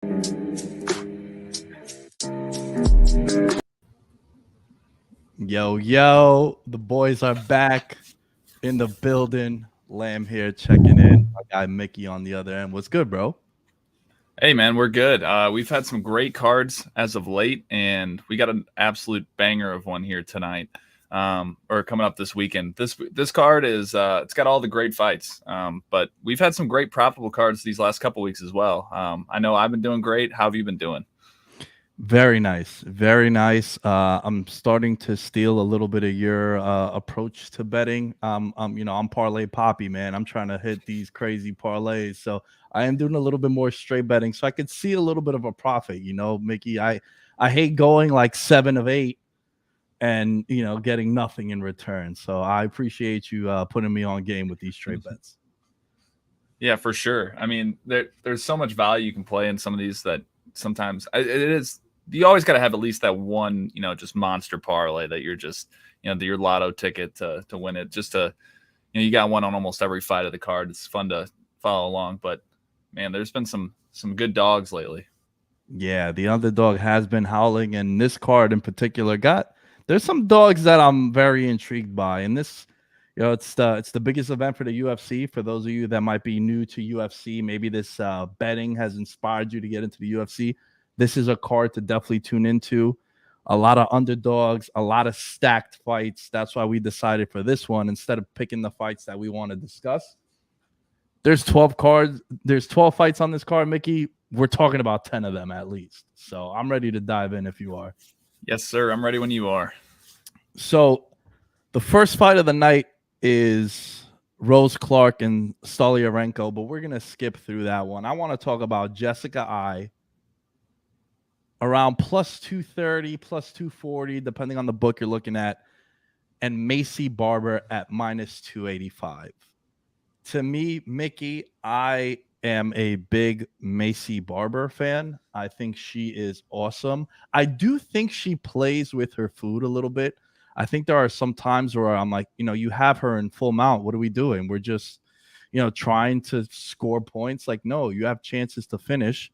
Yo, the boys are back in the building. Lamb here checking in. My guy Mickey on the other end. What's good, bro? Hey man, we're good. We've had some great cards as of late, and we got an absolute banger of one here tonight, or coming up this weekend. This card is it's got all the great fights, but we've had some great profitable cards these last couple weeks as well. I know I've been doing great. How have you been doing? Very nice. Very nice. I'm starting to steal a little bit of your approach to betting. I'm parlay poppy, man. I'm trying to hit these crazy parlays. So I am doing a little bit more straight betting so I could see a little bit of a profit, Mickey. I hate going like 7 of 8 and getting nothing in return. So I appreciate you putting me on game with these straight bets. Yeah, for sure. I mean, there's so much value you can play in some of these that sometimes it is. You always got to have at least that one, just monster parlay that you're just, your lotto ticket to win it. Just to, you got one on almost every fight of the card. It's fun to follow along. But man, there's been some good dogs lately. Yeah, the underdog has been howling, and this card in particular there's some dogs that I'm very intrigued by. And this, it's the biggest event for the UFC. For those of you that might be new to UFC, maybe this betting has inspired you to get into the UFC. This is a card to definitely tune into. A lot of underdogs, a lot of stacked fights. That's why we decided for this one, instead of picking the fights that we want to discuss. There's 12 cards. There's 12 fights on this card, Mickey. We're talking about 10 of them at least. So I'm ready to dive in if you are. Yes, sir. I'm ready when you are. So the first fight of the night is Rose Clark and Stoliarenko, but we're going to skip through that one. I want to talk about Jessica Eye around plus 230, plus 240, depending on the book you're looking at, and Missy Barber at minus 285. To me, Mickey, I am a big Missy Barber fan. I think she is awesome. I do think she plays with her food a little bit. I think there are some times where I'm like, you have her in full mount. What are we doing? We're just, trying to score points. Like, no, you have chances to finish.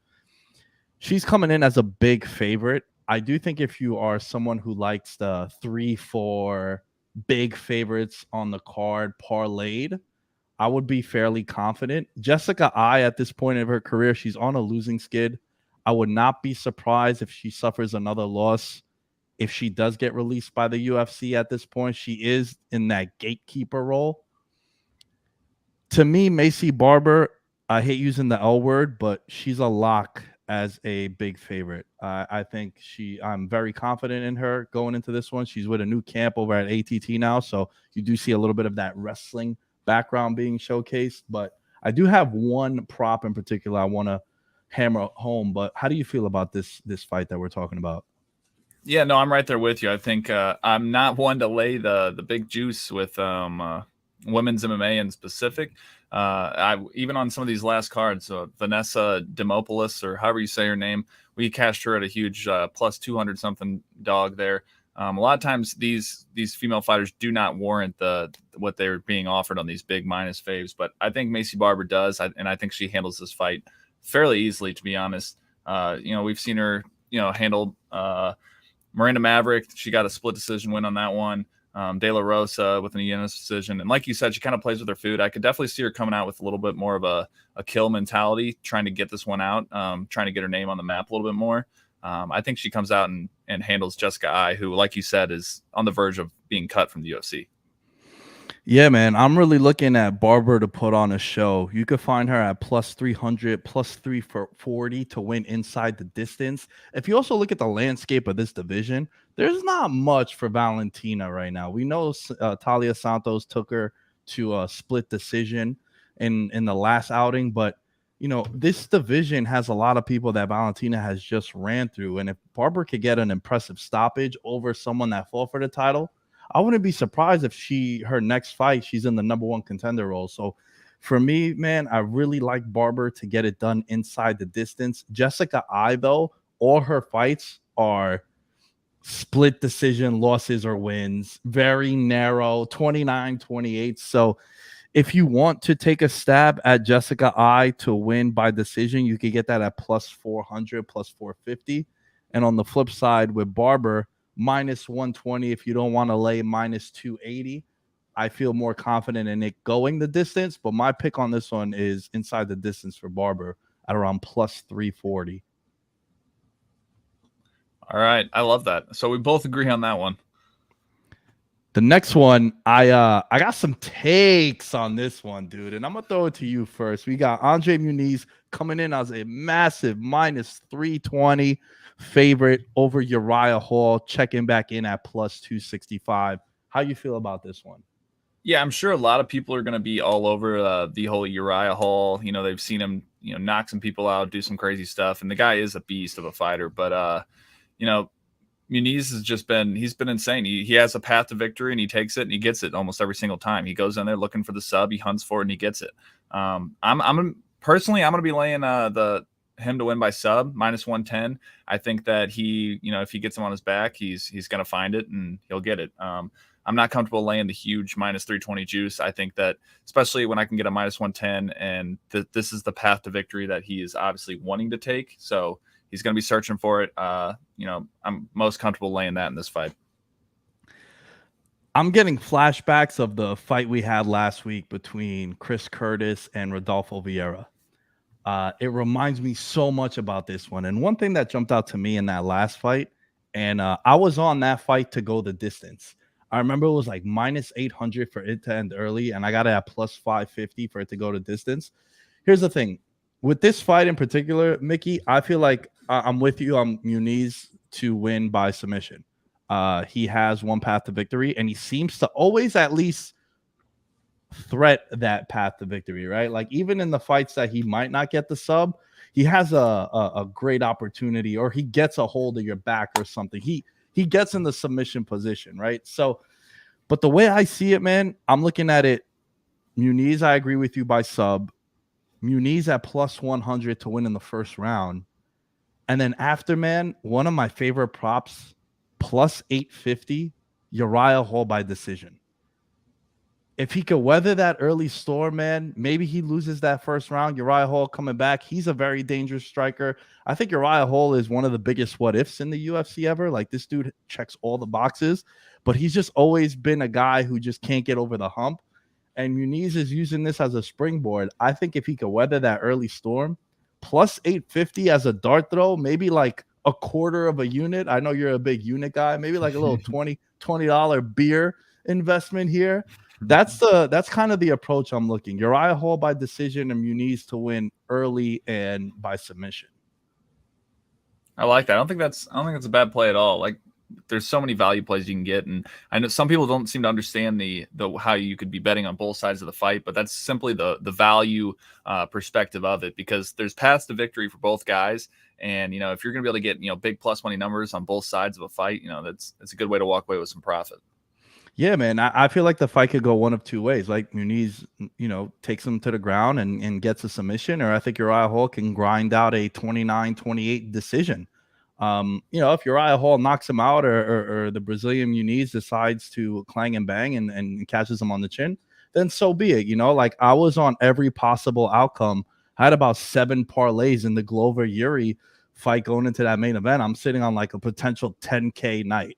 She's coming in as a big favorite. I do think if you are someone who likes the 3-4 big favorites on the card parlayed, I would be fairly confident. Jessica Eye, at this point of her career, she's on a losing skid. I would not be surprised if she suffers another loss. If she does get released by the UFC at this point, she is in that gatekeeper role. To me, Missy Barber, I hate using the L word, but she's a lock as a big favorite. I think I'm very confident in her going into this one. She's with a new camp over at ATT now, so you do see a little bit of that wrestling background being showcased. But I do have one prop in particular I want to hammer home. But how do you feel about this fight that we're talking about? Yeah, no, I'm right there with you. I think I'm not one to lay the big juice with women's MMA in specific. I even on some of these last cards, Vanessa Demopoulos, or however you say her name, we cashed her at a huge plus 200 something dog there. A lot of times these female fighters do not warrant what they're being offered on these big minus faves, but I think Missy Barber does, and I think she handles this fight fairly easily, to be honest. We've seen her handle Miranda Maverick. She got a split decision win on that one. De La Rosa with an unanimous decision. And like you said, she kind of plays with her food. I could definitely see her coming out with a little bit more of a kill mentality, trying to get this one out, trying to get her name on the map a little bit more. I think she comes out and handles Jessica Eye, who, like you said, is on the verge of being cut from the UFC. Yeah, man, I'm really looking at Barber to put on a show. You could find her at plus 300, plus 340 to win inside the distance. If you also look at the landscape of this division, there's not much for Valentina right now. We know Talia Santos took her to a split decision in the last outing, but this division has a lot of people that Valentina has just ran through. And if Barber could get an impressive stoppage over someone that fought for the title, I wouldn't be surprised if her next fight, she's in the number one contender role. So for me, man, I really like Barber to get it done inside the distance. Jessica Eye, though, all her fights are split decision losses or wins, very narrow, 29-28. So If you want to take a stab at Jessica I to win by decision, you could get that at plus 400, plus 450. And on the flip side with Barber, minus 120 if you don't want to lay minus 280. I feel more confident in it going the distance, but my pick on this one is inside the distance for Barber at around plus 340. All right. I love that. So we both agree on that one. The next one, I got some takes on this one, dude, and I'm gonna throw it to you first. We got Andre Muniz coming in as a massive minus 320 favorite over Uriah Hall, checking back in at plus 265. How you feel about this one? Yeah, I'm sure a lot of people are going to be all over the whole Uriah Hall. You know, they've seen him, knock some people out, do some crazy stuff, and the guy is a beast of a fighter. But Muniz he's been insane. He has a path to victory, and he takes it and he gets it almost every single time. He goes in there looking for the sub, he hunts for it, and he gets it. I'm personally going to be laying him to win by sub minus 110. I think that if he gets him on his back, he's going to find it and he'll get it. I'm not comfortable laying the huge minus 320 juice. I think that especially when I can get a minus 110 and this is the path to victory that he is obviously wanting to take. So he's going to be searching for it. I'm most comfortable laying that in this fight. I'm getting flashbacks of the fight we had last week between Chris Curtis and Rodolfo Vieira. It reminds me so much about this one. And one thing that jumped out to me in that last fight, and I was on that fight to go the distance. I remember it was like minus 800 for it to end early, and I got it at plus 550 for it to go to distance. Here's the thing. With this fight in particular, Mickey, I feel like I'm with you on Muniz to win by submission. He has one path to victory, and he seems to always at least threat that path to victory, right? Like even in the fights that he might not get the sub, he has a great opportunity, or he gets a hold of your back or something. He gets in the submission position, right? So, but the way I see it, man, I'm looking at it. Muniz, I agree with you by sub. Muniz at plus 100 to win in the first round. And then after, man, one of my favorite props, plus 850, Uriah Hall by decision. If he could weather that early storm, man, maybe he loses that first round. Uriah Hall coming back. He's a very dangerous striker. I think Uriah Hall is one of the biggest what ifs in the UFC ever. Like this dude checks all the boxes, but he's just always been a guy who just can't get over the hump. And Muniz is using this as a springboard. I think if he could weather that early storm, plus 850 as a dart throw, maybe like a quarter of a unit. I know you're a big unit guy. Maybe like a little $20 beer investment here. That's kind of the approach I'm looking. Uriah Hall by decision and Muniz to win early and by submission. I like that. I don't think that's a bad play at all. Like there's so many value plays you can get, and I know some people don't seem to understand the how you could be betting on both sides of the fight, but that's simply the value perspective of it, because there's paths to victory for both guys, and if you're going to be able to get big plus money numbers on both sides of a fight, that's a good way to walk away with some profit. Yeah, man, I feel like the fight could go one of two ways. Like Muniz, takes him to the ground and gets a submission, or I think Uriah Hall can grind out a 29-28 decision. If Uriah Hall knocks him out, or the Brazilian Muniz decides to clang and bang and catches him on the chin, then so be it. Like I was on every possible outcome. I had about 7 parlays in the Glover Uri fight going into that main event. I'm sitting on like a potential 10K night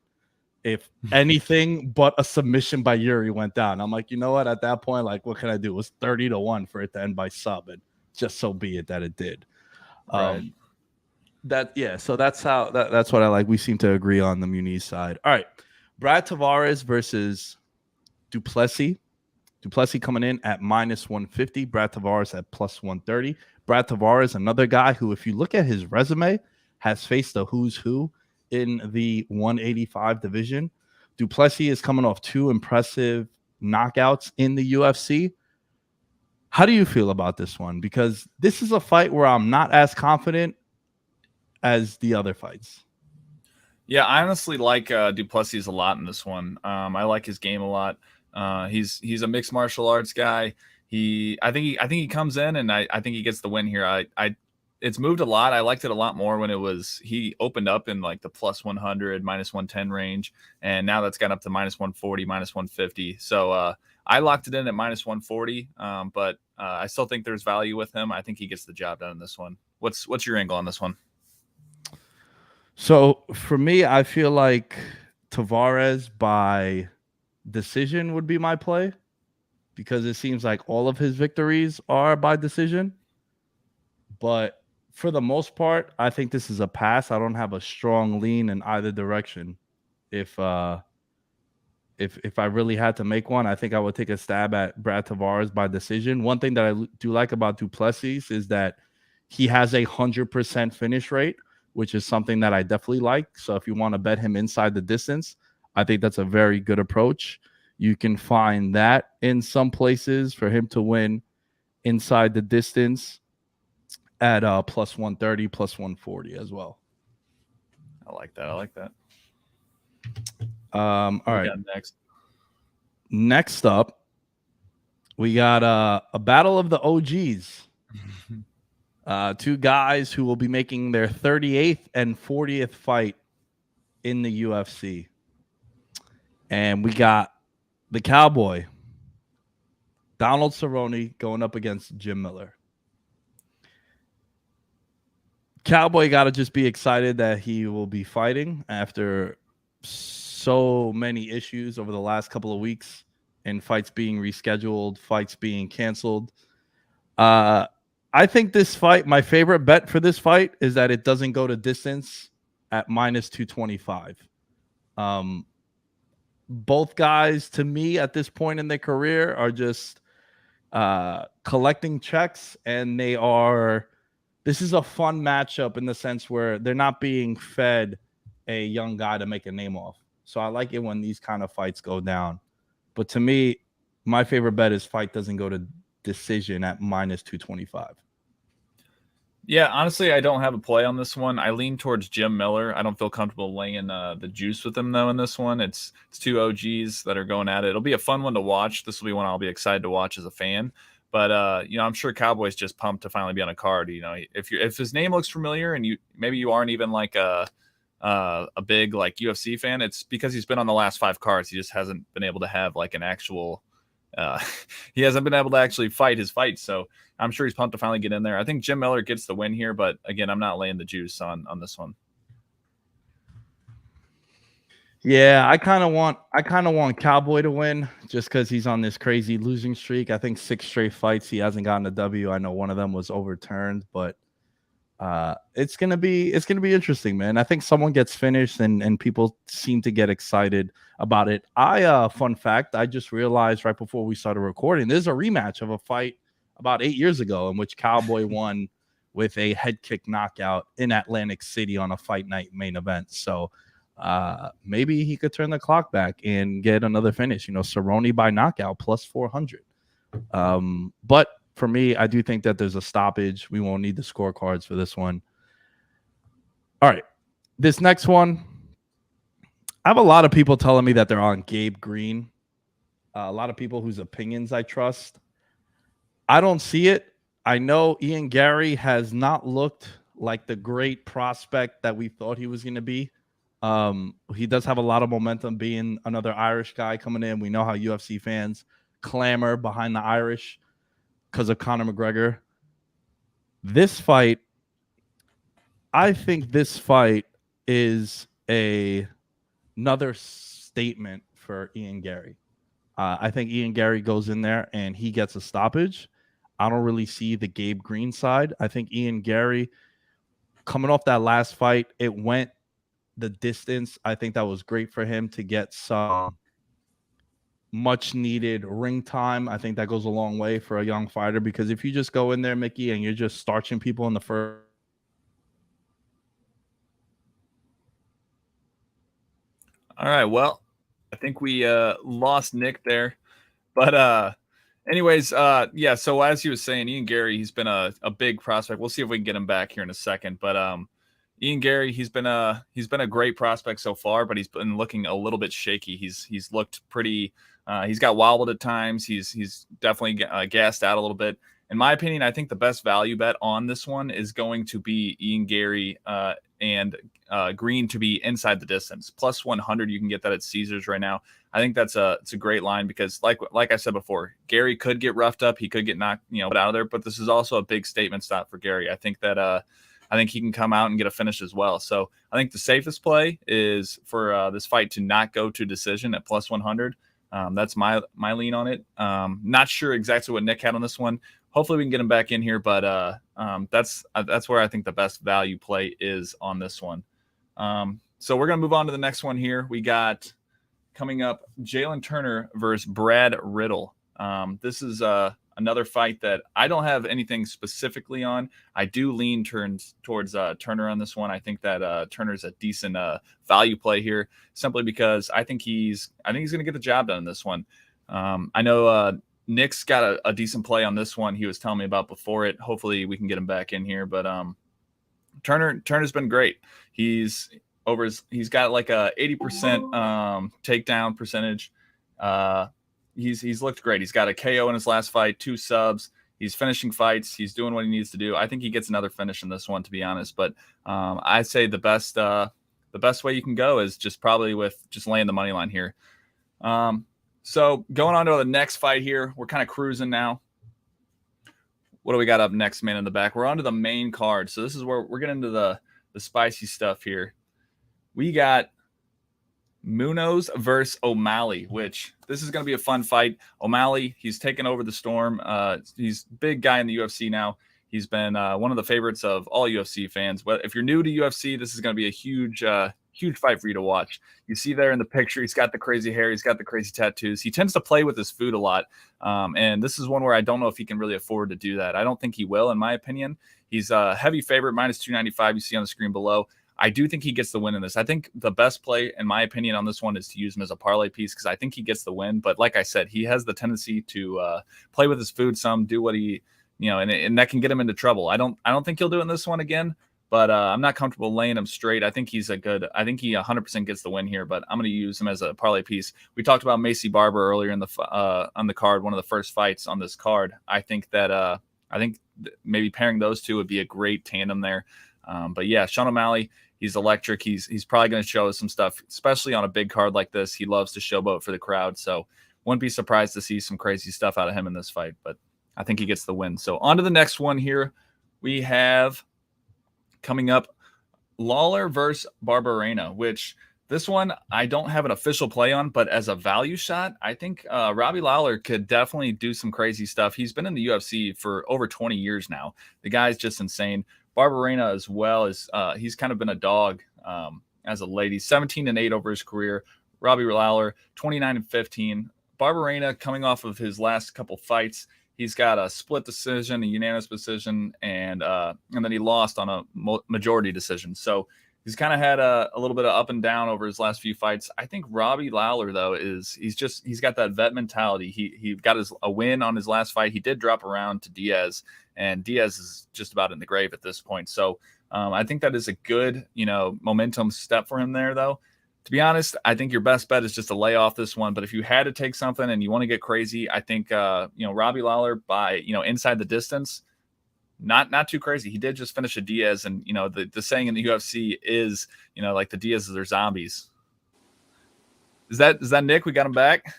if anything but a submission by Uri went down. I'm like, you know what? At that point, like, what can I do? It was 30-1 for it to end by sub, and just so be it that it did. Right. So that's what I like. We seem to agree on the Muniz side. All right, Brad Tavares versus Duplessis. Duplessis coming in at minus 150. Brad Tavares at plus 130. Brad Tavares, another guy who, if you look at his resume, has faced the who's who in the 185 division. Duplessis is coming off 2 impressive knockouts in the UFC. How do you feel about this one? Because this is a fight where I'm not as confident as the other fights. Yeah, I honestly like Duplessis a lot in this one. I like his game a lot. He's a mixed martial arts guy. I think he comes in, and I think he gets the win here. It's moved a lot. I liked it a lot more when he opened up in like the plus 100, minus 110 range, and now that's got up to minus 140, minus 150. So I locked it in at -140, but I still think there's value with him. I think he gets the job done in this one. What's your angle on this one? So for me, I feel like Tavares by decision would be my play because it seems like all of his victories are by decision. But for the most part, I think this is a pass. I don't have a strong lean in either direction. If I really had to make one, I think I would take a stab at Brad Tavares by decision. One thing that I do like about Duplessis is that he has 100% finish rate, which is something that I definitely like. So if you want to bet him inside the distance, I think that's a very good approach. You can find that in some places for him to win inside the distance at plus 130, plus 140 as well. I like that. I like that. All right. Next. Next up, we got a battle of the OGs. Two guys who will be making their 38th and 40th fight in the UFC. And we got the Cowboy, Donald Cerrone, going up against Jim Miller. Cowboy got to just be excited that he will be fighting after so many issues over the last couple of weeks and fights being rescheduled, fights being canceled. I think this fight, my favorite bet for this fight is that it doesn't go to distance at -225. Both guys, to me, at this point in their career, are just collecting checks, and this is a fun matchup in the sense where they're not being fed a young guy to make a name off. So I like it when these kind of fights go down. But to me, my favorite bet is fight doesn't go to decision at -225. Yeah, honestly, I don't have a play on this one. I lean towards Jim Miller. I don't feel comfortable laying the juice with him, though, in this one. It's two OGs that are going at it. It'll be a fun one to watch. This will be one I'll be excited to watch as a fan. But I'm sure Cowboy's just pumped to finally be on a card. If his name looks familiar and maybe you aren't even like a big like UFC fan, it's because he's been on the last 5 cards. He just hasn't been able to have like an actual he hasn't been able to actually fight his fight. So I'm sure he's pumped to finally get in there. I think Jim Miller gets the win here, but again, I'm not laying the juice on this one. Yeah, I kind of want Cowboy to win just because he's on this crazy losing streak. I think 6 straight fights he hasn't gotten a W. I know one of them was overturned, but it's gonna be interesting, man. I think someone gets finished and people seem to get excited about it. Fun fact, I just realized right before we started recording, there's a rematch of a fight about 8 years ago in which Cowboy won with a head kick knockout in Atlantic City on a fight night main event. So maybe he could turn the clock back and get another finish. Cerrone by knockout plus 400. But for me, I do think that there's a stoppage. We won't need the scorecards for this one. All right. This next one, I have a lot of people telling me that they're on Gabe Green. A lot of people whose opinions I trust. I don't see it. I know Iangary has not looked like the great prospect that we thought he was going to be. He does have a lot of momentum being another Irish guy coming in. We know how UFC fans clamor behind the Irish because of Conor McGregor. This fight, I think this fight is another statement for Iangary. I think Iangary goes in there and he gets a stoppage. I don't really see the Gabe Green side. I think Iangary, coming off that last fight, it went the distance. I think that was great for him to get some much needed ring time. I think that goes a long way for a young fighter, because if you just go in there, Mickey, and you're just starching people in the first. All right. Well, I think we lost Nick there. But anyways, yeah, so as he was saying, Iangary, he's been a big prospect. We'll see if we can get him back here in a second. But Iangary, he's been a great prospect so far, but he's been looking a little bit shaky. He's looked pretty he's got wobbled at times. He's definitely gassed out a little bit. In my opinion, I think the best value bet on this one is going to be Iangary and Green to be inside the distance. Plus 100, you can get that at Caesars right now. I think it's a great line because, like I said before, Gary could get roughed up. He could get knocked, put out of there. But this is also a big statement stop for Gary. I think that he can come out and get a finish as well. So I think the safest play is for this fight to not go to decision at plus 100. That's my lean on it. Not sure exactly what Nick had on this one. Hopefully we can get him back in here, but that's where I think the best value play is on this one. So we're gonna move on to the next one here. We got coming up Jalen Turner versus Brad Riddle. This is another fight that I don't have anything specifically on. I do lean towards Turner on this one. I think that Turner's a decent value play here, simply because I think he's going to get the job done in this one. I know Nick's got a decent play on this one. He was telling me about before it. Hopefully we can get him back in here. But Turner's been great. He's got like a 80% takedown percentage. He's looked great. He's got a KO in his last fight, 2 subs. He's finishing fights. He's doing what he needs to do. I think he gets another finish in this one, to be honest. But I'd say the best way you can go is just probably with just laying the money line here. So going on to the next fight here, we're kind of cruising now. What do we got up next, man, in the back? We're on to the main card. So this is where we're getting into the spicy stuff here. We got Munhoz versus O'Malley, which this is going to be a fun fight. O'Malley, he's taken over the Storm. He's a big guy in the UFC now. He's been one of the favorites of all UFC fans. But if you're new to UFC, this is going to be a huge fight for you to watch. You see there in the picture, he's got the crazy hair. He's got the crazy tattoos. He tends to play with his food a lot. And this is one where I don't know if he can really afford to do that. I don't think he will, in my opinion. He's a heavy favorite, minus 295. You see on the screen below. I do think he gets the win in this. I think the best play, in my opinion, on this one is to use him as a parlay piece because I think he gets the win. But like I said, he has the tendency to play with his food some, do what he, and that can get him into trouble. I don't think he'll do it in this one again, but I'm not comfortable laying him straight. I think he 100% gets the win here, but I'm going to use him as a parlay piece. We talked about Missy Barber earlier in on the card, one of the first fights on this card. I think maybe pairing those two would be a great tandem there. But yeah, Sean O'Malley, he's electric. He's probably going to show us some stuff, especially on a big card like this. He loves to showboat for the crowd, so wouldn't be surprised to see some crazy stuff out of him in this fight. But I think he gets the win. So on to the next one here. We have coming up Lawler versus Barber, which this one I don't have an official play on, but as a value shot, I think Robbie Lawler could definitely do some crazy stuff. He's been in the UFC for over 20 years now. The guy's just insane. Barber as well as he's kind of been a dog as a lady. 17-8 over his career. Robbie Lawler 29-15. Barber coming off of his last couple fights, he's got a split decision, a unanimous decision, and then he lost on a majority decision. So he's kind of had a little bit of up and down over his last few fights. I think Robbie Lawler though he's got that vet mentality. He got a win on his last fight. He did drop around to Diaz. And Diaz is just about in the grave at this point. So I think that is a good, momentum step for him there, though. To be honest, I think your best bet is just to lay off this one. But if you had to take something and you want to get crazy, I think, Robbie Lawler by, inside the distance, not too crazy. He did just finish a Diaz. And, the saying in the UFC is, like the Diaz's are zombies. Is that Nick? We got him back?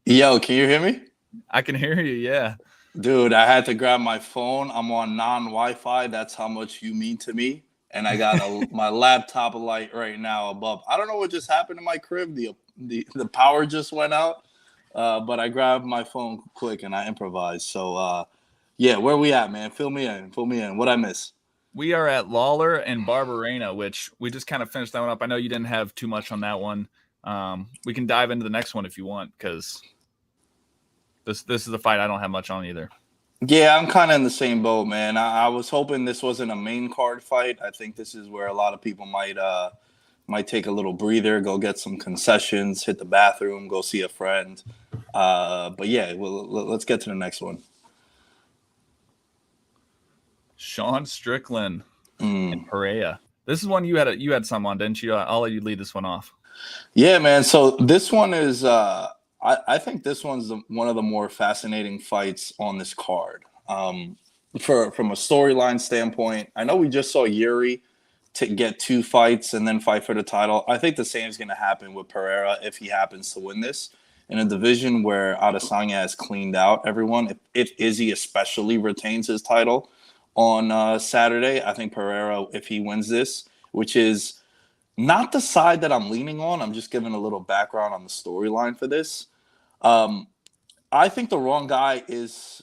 Yo, can you hear me? I can hear you, yeah. Dude, I had to grab my phone. I'm on non-Wi-Fi. That's how much you mean to me. And I got my laptop light right now above. I don't know what just happened in my crib. The power just went out. But I grabbed my phone quick and I improvised. So, yeah, where we at, man? Fill me in. What'd I miss? We are at Lawler and Barber, which we just kind of finished that one up. I know you didn't have too much on that one. We can dive into the next one if you want because this is a fight I don't have much on either. Yeah, I'm kind of in the same boat, man. I was hoping this wasn't a main card fight. I think this is where a lot of people might take a little breather, go get some concessions, hit the bathroom, go see a friend. But yeah, let's get to the next one. Sean Strickland and Pereira. This is one you had some on, didn't you? I'll let you lead this one off. Yeah, man. So this one is I think this one's one of the more fascinating fights on this card. From a storyline standpoint, I know we just saw Uriah to get 2 fights and then fight for the title. I think the same is going to happen with Pereira if he happens to win this. In a division where Adesanya has cleaned out everyone, if Izzy especially retains his title on Saturday, I think Pereira, if he wins this, which is not the side that I'm leaning on, I'm just giving a little background on the storyline for this. I think the wrong guy is,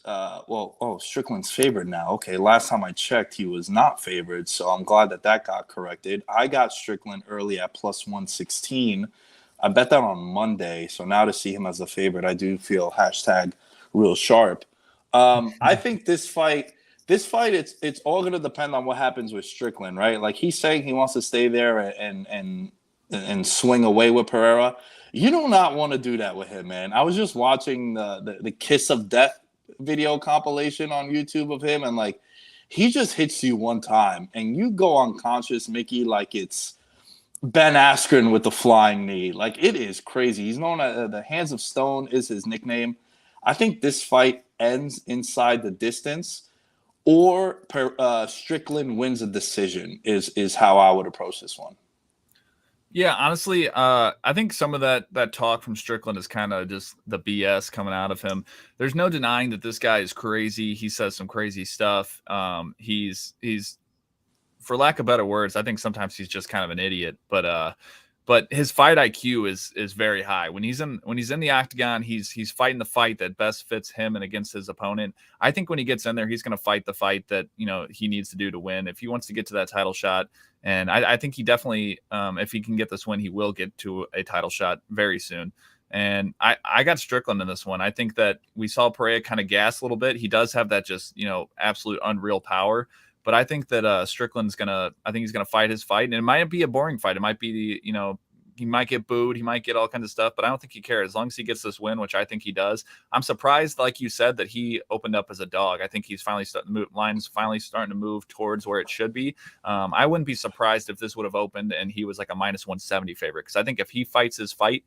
Strickland's favored now. Okay, last time I checked, he was not favored, so I'm glad that got corrected. I got Strickland early at plus 116. I bet that on Monday, so now to see him as a favorite, I do feel #real sharp. I think this fight, it's all going to depend on what happens with Strickland, right? Like, he's saying he wants to stay there and swing away with Pereira. You do not want to do that with him, man. I was just watching the Kiss of Death video compilation on YouTube of him, and like, he just hits you one time and you go unconscious, Mickey, like it's Ben Askren with the flying knee. Like, it is crazy. He's known as the Hands of Stone is his nickname. I think this fight ends inside the distance, or Strickland wins a decision is how I would approach this one. Yeah, honestly, I think some of that talk from Strickland is kind of just the BS coming out of him. There's no denying that this guy is crazy. He says some crazy stuff. He's for lack of better words, I think sometimes he's just kind of an idiot. But his fight IQ is very high. When he's in the octagon, he's fighting the fight that best fits him and against his opponent. I think when he gets in there, he's going to fight the fight that he needs to do to win if he wants to get to that title shot. And I think he definitely, if he can get this win, he will get to a title shot very soon. And I got Strickland in this one. I think that we saw Pereira kind of gas a little bit. He does have that just absolute unreal power. But I think that Strickland's he's gonna fight his fight, and it might be a boring fight. It might be he might get booed, he might get all kinds of stuff, but I don't think he cares as long as he gets this win, which I think he does. I'm surprised, like you said, that he opened up as a dog. I think he's finally starting to move. Line's finally starting to move towards where it should be. I wouldn't be surprised if this would have opened and he was like a minus 170 favorite, because I think if he fights his fight,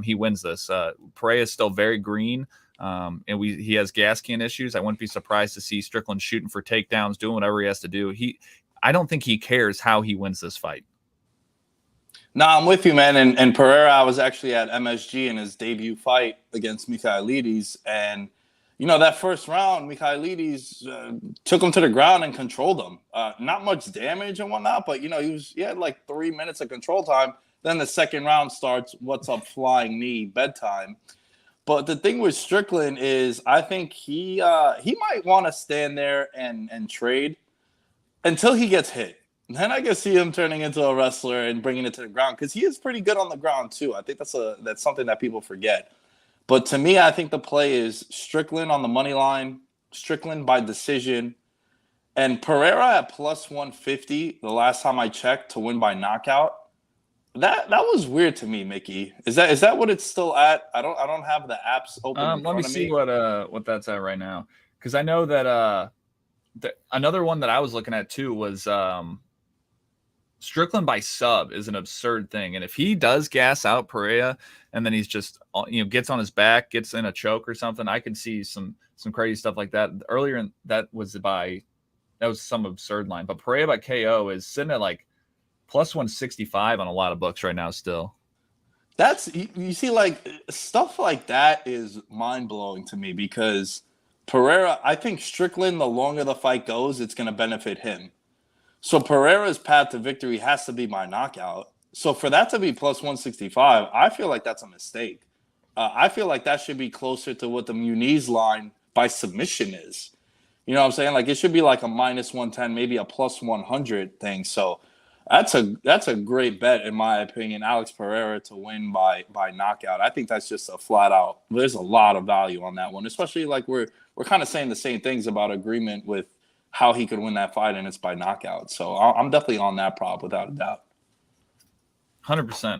he wins this. Pereira is still very green. And he has gas can issues. I wouldn't be surprised to see Strickland shooting for takedowns, doing whatever he has to do. I don't think he cares how he wins this fight. No, I'm with you, man. And Pereira, I was actually at MSG in his debut fight against Michailidis, and that first round, Michailidis took him to the ground and controlled him. Not much damage and whatnot, but he had like 3 minutes of control time. Then the second round starts. What's up, flying knee, bedtime. But the thing with Strickland is, I think he might want to stand there and trade until he gets hit. Then I can see him turning into a wrestler and bringing it to the ground, because he is pretty good on the ground too. I think that's something that people forget. But to me, I think the play is Strickland on the money line, Strickland by decision, and Pereira at plus 150 the last time I checked to win by knockout. That was weird to me, Mickey. Is that what it's still at? I don't have the apps open. Let me see what that's at right now, because I know that another one that I was looking at too was Strickland by sub is an absurd thing, and if he does gas out Pereira and then he's just gets on his back, gets in a choke or something, I could see some crazy stuff like that. Earlier that was some absurd line, but Pereira by KO is sitting at like plus 165 on a lot of books right now still. That's, you see, like, stuff like that is mind-blowing to me, because Pereira, I think Strickland, the longer the fight goes, it's going to benefit him. So Pereira's path to victory has to be by knockout. So for that to be plus 165, I feel like that's a mistake. I feel like that should be closer to what the Munhoz line by submission is. You know what I'm saying? Like, it should be like a minus 110, maybe a plus 100 thing. So that's a great bet, in my opinion, Alex Pereira to win by knockout. I think that's just a flat out. There's a lot of value on that one, especially like we're kind of saying the same things about agreement with how he could win that fight, and it's by knockout. So I'm definitely on that prop without a doubt. 100%.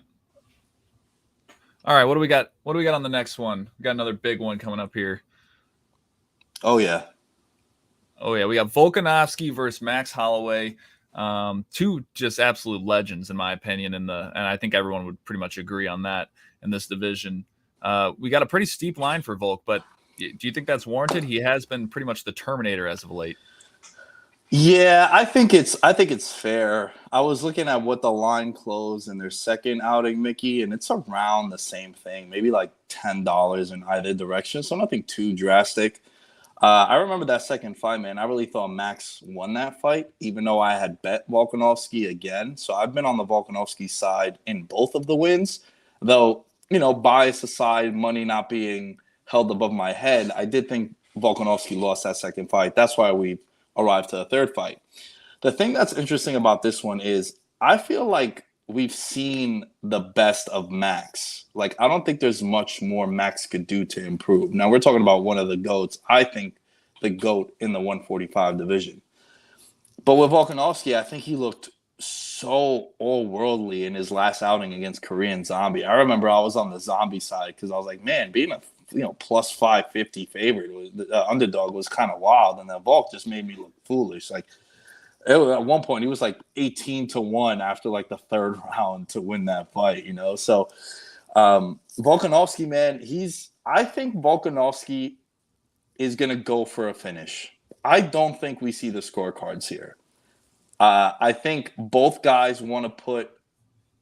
All right, what do we got? What do we got on the next one? We got another big one coming up here. Oh yeah, we got Volkanovski versus Max Holloway. Two just absolute legends, in my opinion, and I think everyone would pretty much agree on that in this division. We got a pretty steep line for Volk, but do you think that's warranted? He has been pretty much the Terminator as of late. Yeah, I think it's fair. I was looking at what the line closed in their second outing, Mickey, and it's around the same thing, maybe like $10 in either direction. So nothing too drastic. I remember that second fight, man. I really thought Max won that fight, even though I had bet Volkanovski again. So I've been on the Volkanovski side in both of the wins. Though, bias aside, money not being held above my head, I did think Volkanovski lost that second fight. That's why we arrived to a third fight. The thing that's interesting about this one is I feel like we've seen the best of Max. Like, I don't think there's much more Max could do to improve. Now, we're talking about one of the GOATs. I think the GOAT in the 145 division. But with Volkanovski, I think he looked so all-worldly in his last outing against Korean Zombie. I remember I was on the Zombie side because I was like, man, being a plus 550 favorite, the underdog was kind of wild. And then Volk just made me look foolish. Like, at one point, he was like 18-1 after like the third round to win that fight, So Volkanovski, man, I think Volkanovski is going to go for a finish. I don't think we see the scorecards here. I think both guys want to put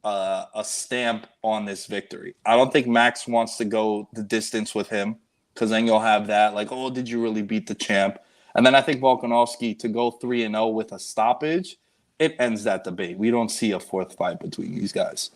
a stamp on this victory. I don't think Max wants to go the distance with him because then you'll have that like, oh, did you really beat the champ? And then I think Volkanovski to go 3-0 with a stoppage, it ends that debate. We don't see a fourth fight between these guys.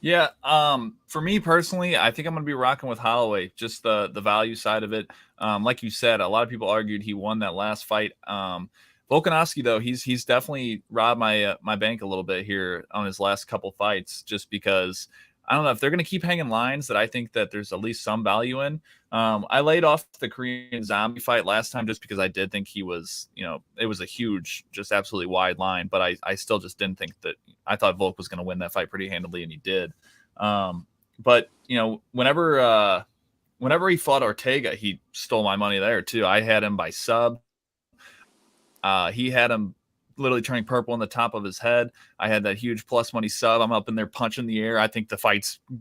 Yeah, for me personally, I think I'm going to be rocking with Holloway, just the value side of it. Like you said, a lot of people argued he won that last fight. Volkanovski, though, he's definitely robbed my bank a little bit here on his last couple fights, just because I don't know if they're going to keep hanging lines that I think that there's at least some value in. I laid off the Korean Zombie fight last time just because I did think he was, it was a huge, just absolutely wide line, but I still just didn't think that. I thought Volk was going to win that fight pretty handily, and he did. But whenever he fought Ortega, he stole my money there too. I had him by sub. He had him literally turning purple on the top of his head. I had that huge plus money sub. I'm up in there punching the air. I think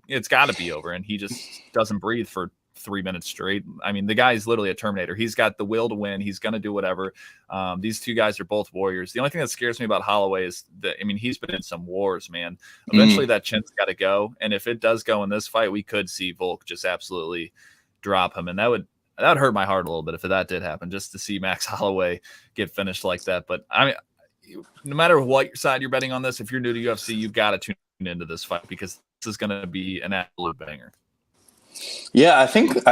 it's got to be over, and he just doesn't breathe for 3 minutes straight. I mean, the guy's literally a Terminator. He's got the will to win. He's going to do whatever. These two guys are both warriors. The only thing that scares me about Holloway is that, I mean, he's been in some wars, man. Eventually that chin's got to go. And if it does go in this fight, we could see Volk just absolutely drop him. And that would hurt my heart a little bit if that did happen, just to see Max Holloway get finished like that. But I mean, no matter what side you're betting on this, if you're new to UFC, you've got to tune into this fight because this is going to be an absolute banger. Yeah, I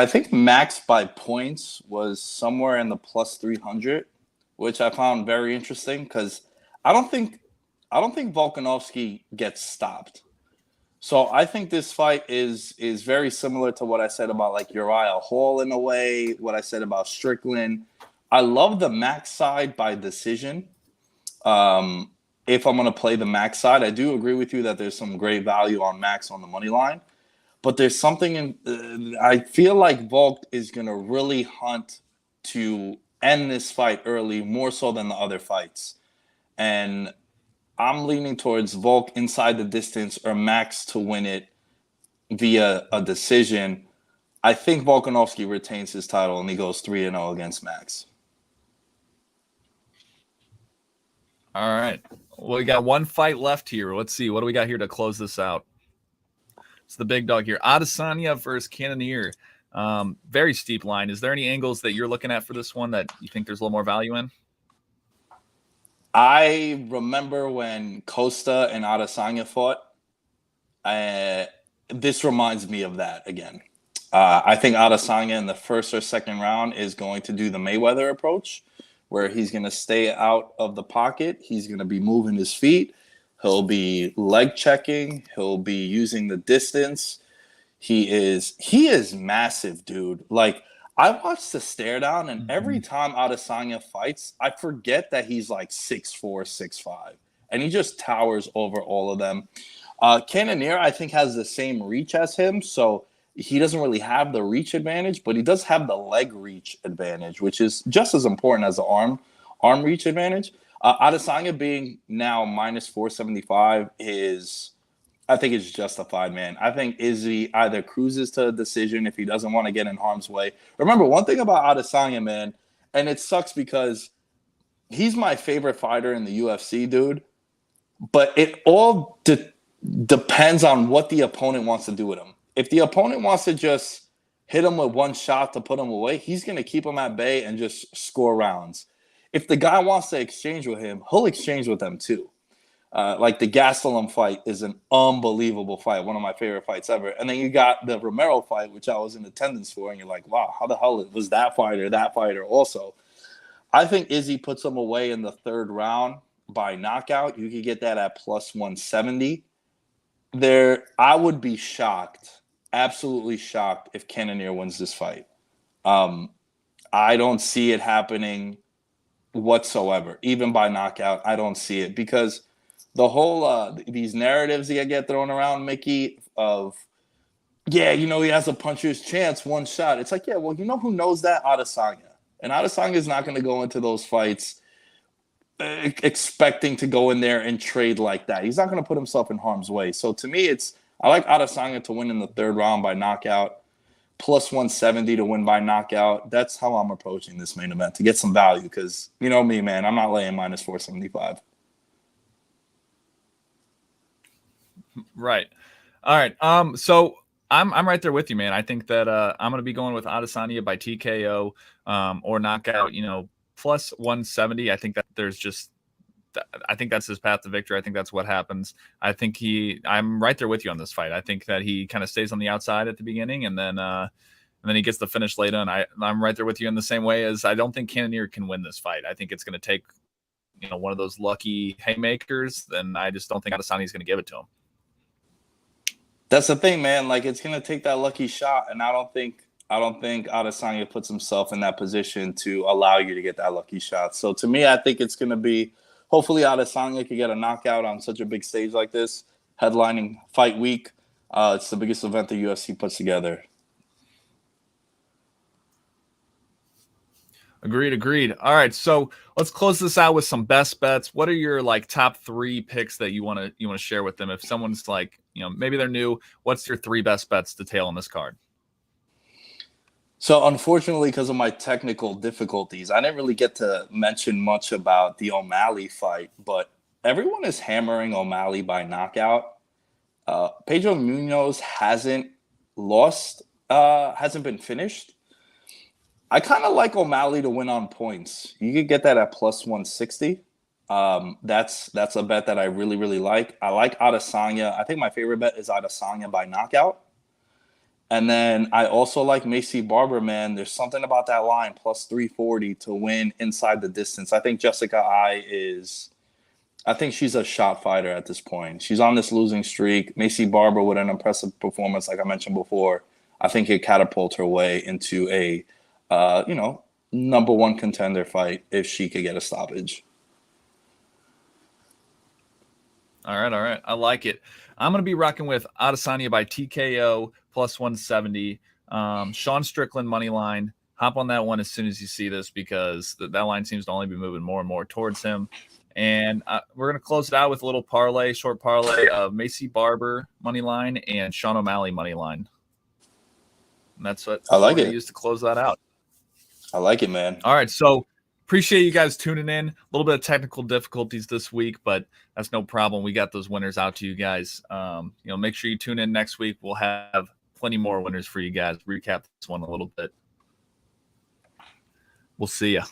think Max by points was somewhere in the plus 300, which I found very interesting because I don't think Volkanovski gets stopped. So I think this fight is very similar to what I said about like Uriah Hall in a way, what I said about Strickland. I love the Max side by decision. If I'm going to play the Max side, I do agree with you that there's some great value on Max on the money line. But there's something in I feel like Volk is going to really hunt to end this fight early, more so than the other fights. And I'm leaning towards Volk inside the distance or Max to win it via a decision. I think Volkanovski retains his title and he goes 3-0 against Max. All right. Well, we got one fight left here. Let's see. What do we got here to close this out? It's the big dog here. Adesanya versus Cannonier. Very steep line. Is there any angles that you're looking at for this one that you think there's a little more value in? I remember when Costa and Adesanya fought. This reminds me of that again. I think Adesanya in the first or second round is going to do the Mayweather approach, where he's going to stay out of the pocket. He's going to be moving his feet. He'll be leg checking. He'll be using the distance. He is massive, dude. Like, I watched the stare down, and every time Adesanya fights, I forget that he's like 6'4", 6'5", and he just towers over all of them. Cannonier, I think, has the same reach as him, so he doesn't really have the reach advantage, but he does have the leg reach advantage, which is just as important as the arm reach advantage. Adesanya being now minus 475 I think it's justified, man. I think Izzy either cruises to a decision if he doesn't want to get in harm's way. Remember, one thing about Adesanya, man, and it sucks because he's my favorite fighter in the UFC, dude. But it all depends on what the opponent wants to do with him. If the opponent wants to just hit him with one shot to put him away, he's going to keep him at bay and just score rounds. If the guy wants to exchange with him, he'll exchange with them too. Like the Gastelum fight is an unbelievable fight, one of my favorite fights ever. And then you got the Romero fight, which I was in attendance for, and you're like, wow, how the hell was that fighter also? I think Izzy puts him away in the third round by knockout. You could get that at plus 170. I would be shocked, absolutely shocked, if Cannonier wins this fight. I don't see it happening whatsoever, even by knockout. I don't see it because the whole these narratives that get thrown around, Mickey, of yeah, you know, he has a puncher's chance, one shot. It's like, yeah, well, you know who knows that? Adesanya. And Adesanya is not going to go into those fights expecting to go in there and trade like that. He's not going to put himself in harm's way. So to me, I like Adesanya to win in the third round by knockout, plus 170 to win by knockout. That's how I'm approaching this main event, to get some value, because you know me, man, I'm not laying minus 475. Right. All right. So I'm right there with you, man. I think that I'm going to be going with Adesanya by TKO or knockout, you know, plus 170. I think that I think that's his path to victory. I think that's what happens. I'm right there with you on this fight. I think that he kind of stays on the outside at the beginning and then he gets the finish later. And I'm right there with you in the same way as I don't think Cannonier can win this fight. I think it's going to take, you know, one of those lucky haymakers. Then I just don't think Adesanya is going to give it to him. That's the thing, man. Like, it's going to take that lucky shot, and I don't think Adesanya puts himself in that position to allow you to get that lucky shot. So to me, I think it's going to be, hopefully Adesanya could get a knockout on such a big stage like this, headlining fight week. It's the biggest event the UFC puts together. Agreed. All right, so let's close this out with some best bets. What are your top 3 picks that you want to share with them? If someone's like, you know, maybe they're new, what's your 3 best bets to tail on this card? So unfortunately, because of my technical difficulties, I didn't really get to mention much about the O'Malley fight, but everyone is hammering O'Malley by knockout. Pedro Munhoz hasn't been finished. I kind of like O'Malley to win on points. You could get that at plus 160. That's a bet that I really, really like. I like Adesanya. I think my favorite bet is Adesanya by knockout. And then I also like Missy Barber, man. There's something about that line, plus 340 to win inside the distance. I think Jessica Ai she's a shot fighter at this point. She's on this losing streak. Missy Barber with an impressive performance, like I mentioned before, I think it catapults her way into a number 1 contender fight if she could get a stoppage. All right. I like it. I'm going to be rocking with Adesanya by TKO plus 170. Sean Strickland money line. Hop on that one as soon as you see this, because that line seems to only be moving more and more towards him. And we're going to close it out with a little short parlay of Missy Barber money line and Sean O'Malley money line. And that's what I like it. Use to close that out. I like it, man. All right, so appreciate you guys tuning in. A little bit of technical difficulties this week, but that's no problem. We got those winners out to you guys. Make sure you tune in next week. We'll have plenty more winners for you guys. Recap this one a little bit. We'll see ya.